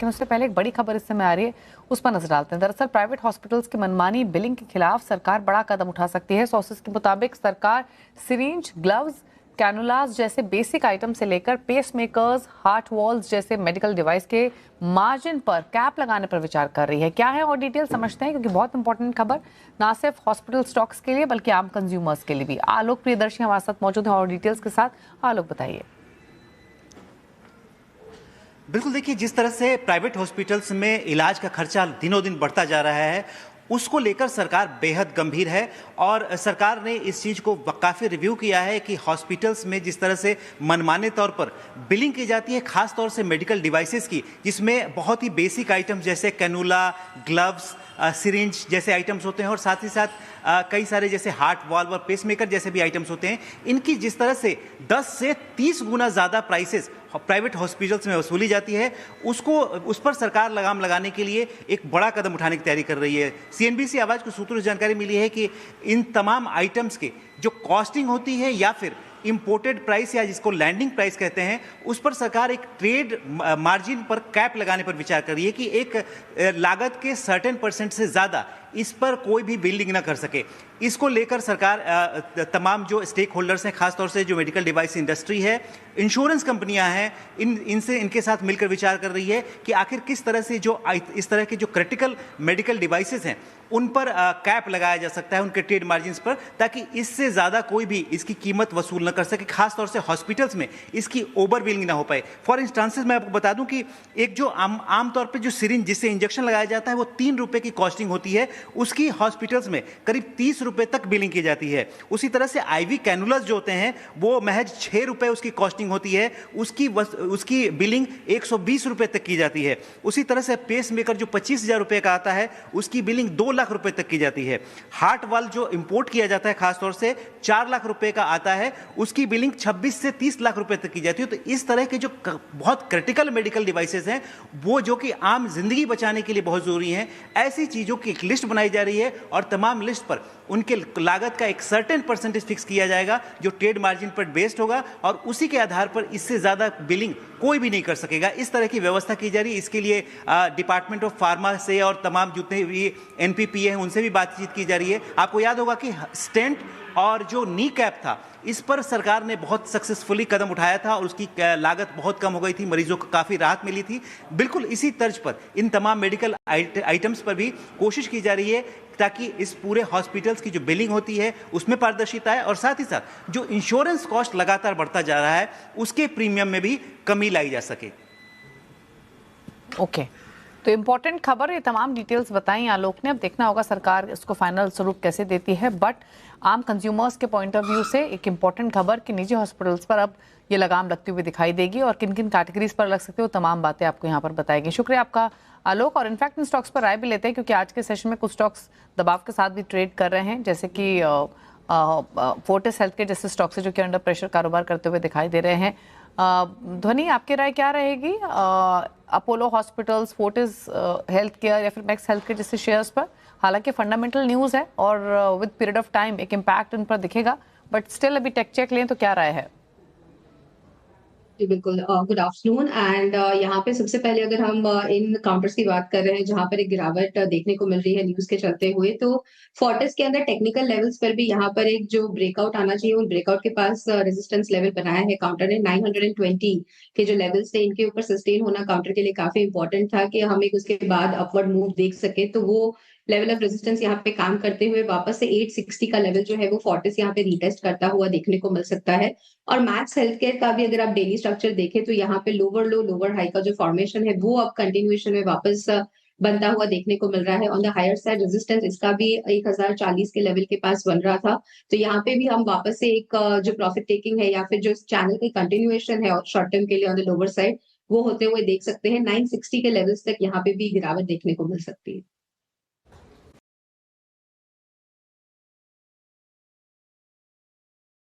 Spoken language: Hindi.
लेकिन उससे पहले एक बड़ी खबर इस समय आ रही है, उस पर नजर डालते हैं। दरअसल प्राइवेट हॉस्पिटल्स की मनमानी बिलिंग के खिलाफ सरकार बड़ा कदम उठा सकती है। सोर्सेज के मुताबिक सरकार सिरिंज, ग्लव्स, कैनुलास जैसे बेसिक आइटम से लेकर पेसमेकर्स, हार्ट वॉल्स जैसे मेडिकल डिवाइस के मार्जिन पर कैप लगाने पर विचार कर रही है। क्या है और डिटेल समझते हैं, क्योंकि बहुत इंपॉर्टेंट खबर ना सिर्फ हॉस्पिटल स्टॉक्स के लिए बल्कि आम कंज्यूमर्स के लिए भी। आलोक प्रियदर्शी हमारे साथ मौजूद है और डिटेल्स के साथ। आलोक, बताइए। बिल्कुल, देखिए, जिस तरह से प्राइवेट हॉस्पिटल्स में इलाज का खर्चा दिनों दिन बढ़ता जा रहा है, उसको लेकर सरकार बेहद गंभीर है और सरकार ने इस चीज़ को काफ़ी रिव्यू किया है कि हॉस्पिटल्स में जिस तरह से मनमाने तौर पर बिलिंग की जाती है, खास तौर से मेडिकल डिवाइसेस की, जिसमें बहुत ही बेसिक आइटम्स जैसे कैनुला, ग्लव्स, सिरिंज जैसे आइटम्स होते हैं और साथ ही साथ कई सारे जैसे हार्ट वाल्व और पेसमेकर जैसे भी आइटम्स होते हैं, इनकी जिस तरह से 10 से 30 गुना ज़्यादा प्राइसेस प्राइवेट हॉस्पिटल्स में वसूली जाती है, उस पर सरकार लगाम लगाने के लिए एक बड़ा कदम उठाने की तैयारी कर रही है। सीएनबीसी आवाज़ को सूत्रों से जानकारी मिली है कि इन तमाम आइटम्स के जो कॉस्टिंग होती है या फिर इंपोर्टेड प्राइस या जिसको लैंडिंग प्राइस कहते हैं, उस पर सरकार एक ट्रेड मार्जिन पर कैप लगाने पर विचार कर रही है कि एक लागत के सर्टेन % से ज़्यादा इस पर कोई भी बिल्डिंग ना कर सके। इसको लेकर सरकार तमाम जो स्टेक होल्डर्स हैं, खासतौर से जो मेडिकल डिवाइस इंडस्ट्री है, इंश्योरेंस कंपनियां हैं, इनके साथ मिलकर विचार कर रही है कि आखिर किस तरह से जो इस तरह के जो क्रिटिकल मेडिकल डिवाइसेस हैं उन पर कैप लगाया जा सकता है, उनके ट्रेड मार्जिन पर, ताकि इससे ज़्यादा कोई भी इसकी कीमत वसूल न कर सके। खासतौर से हॉस्पिटल्स में इसकी ओवर बिलिंग ना हो पाए। फॉर इंस्टांसेस मैं आपको बता दूं कि एक जो आमतौर पर जो सिरिंज जिससे इंजेक्शन लगाया जाता है वो 3 रुपए की कॉस्टिंग होती है, उसकी हॉस्पिटल्स में करीब 30 रुपए तक बिलिंग की जाती है। उसी तरह से आईवी कैनुलास जो होते हैं वो महज 6 रुपए उसकी कॉस्टिंग होती है, उसकी बिलिंग 120 रुपए तक की जाती है। उसी तरह से पेस मेकर जो 25,000 रुपए का आता है, उसकी बिलिंग 2 लाख रुपए तक की जाती है। हार्ट वाल्व जो इंपोर्ट किया जाता है खासतौर से 4 लाख रुपए का आता है, उसकी बिलिंग 26 से 30 लाख रुपए तक की जाती है। तो इस तरह के जो बहुत क्रिटिकल मेडिकल डिवाइसेस हैं, वो जो कि आम जिंदगी बचाने के लिए बहुत जरूरी हैं, ऐसी चीजों की एक लिस्ट बनाई जा रही है और तमाम लिस्ट पर उनके लागत का एक सर्टेन % फिक्स किया जाएगा जो ट्रेड मार्जिन पर बेस्ड होगा और उसी के आधार पर इससे ज्यादा बिलिंग कोई भी नहीं कर सकेगा। इस तरह की व्यवस्था की जा रही है। इसके लिए डिपार्टमेंट ऑफ फार्मा से और तमाम जितने भी एनपीपीए हैं उनसे भी बातचीत की जा रही है। आपको याद होगा कि स्टेंट और जो नी कैप था, इस पर सरकार ने बहुत सक्सेसफुली कदम उठाया था और उसकी लागत बहुत कम हो गई थी, मरीजों को काफ़ी राहत मिली थी। बिल्कुल इसी तर्ज पर इन तमाम मेडिकल आइटम्स पर भी कोशिश की जा रही है ताकि इस पूरे हॉस्पिटल्स की जो बिलिंग होती है उसमें पारदर्शिता है और साथ ही साथ जो इंश्योरेंस कॉस्ट लगातार बढ़ता जा रहा है उसके प्रीमियम में भी कमी लाई जा सके। ओके, तो इम्पोर्टेंट खबर, ये तमाम डिटेल्स बताई आलोक ने। अब देखना होगा सरकार इसको फाइनल स्वरूप कैसे देती है। बट आम कंज्यूमर्स के पॉइंट ऑफ व्यू से एक इम्पॉर्टेंट खबर कि निजी हॉस्पिटल्स पर अब ये लगाम लगती हुई दिखाई देगी और किन किन कैटेगरीज पर लग सकते हो, तमाम बातें आपको यहाँ पर बताएगी। शुक्रिया आपका आलोक। और इनफैक्ट इन स्टॉक्स पर राय भी लेते हैं, क्योंकि आज के सेशन में कुछ स्टॉक्स दबाव के साथ भी ट्रेड कर रहे हैं, जैसे कि फोर्टिस हेल्थ के जैसे स्टॉक्स है जो कि अंडर प्रेशर कारोबार करते हुए दिखाई दे रहे हैं। ध्वनि, आपकी राय क्या रहेगी Apollo hospitals, Fortis health care या फिर मैक्स हेल्थ केयर जैसे शेयर्स पर? हालांकि फंडामेंटल न्यूज़ है और विद पीरियड ऑफ टाइम एक इम्पैक्ट इन पर दिखेगा, बट स्टिल अभी टेक चेक लें तो क्या राय है? जी, बिल्कुल। Good afternoon. एंड यहाँ पे सबसे पहले अगर हम इन काउंटर्स की बात कर रहे हैं जहाँ पर एक गिरावट देखने को मिल रही है न्यूज़ के चलते हुए, तो फोर्टिस के अंदर टेक्निकल लेवल्स पर भी यहाँ पर एक जो ब्रेकआउट आना चाहिए, उन ब्रेकआउट के पास रेजिस्टेंस लेवल बनाया है काउंटर ने। 920 के जो लेवल्स थे, इनके ऊपर सस्टेन होना काउंटर के लिए काफी इंपॉर्टेंट था कि हम एक उसके बाद अपवर्ड मूव देख सके। तो वो लेवल ऑफ रेजिस्टेंस यहाँ पे काम करते हुए वापस से 860 का लेवल जो है वो फोर्टिस यहाँ पे रीटेस्ट करता हुआ देखने को मिल सकता है। और मैक्स हेल्थ केयर का भी अगर आप डेली स्ट्रक्चर देखें तो यहाँ पे लोअर लो लोअर हाई का जो फॉर्मेशन है वो अब कंटिन्यूएशन में वापस बनता हुआ देखने को मिल रहा है। On the higher side resistance इसका भी 1040 के लेवल के पास बन रहा था। तो यहाँ पे भी हम वापस से एक जो प्रॉफिट टेकिंग है या फिर जो चैनल की कंटिन्यूएशन है शॉर्ट टर्म के लिए ऑन द लोअर साइड, वो होते हुए देख सकते हैं। 960 के लेवल्स तक यहाँ पे भी गिरावट देखने को मिल सकती है।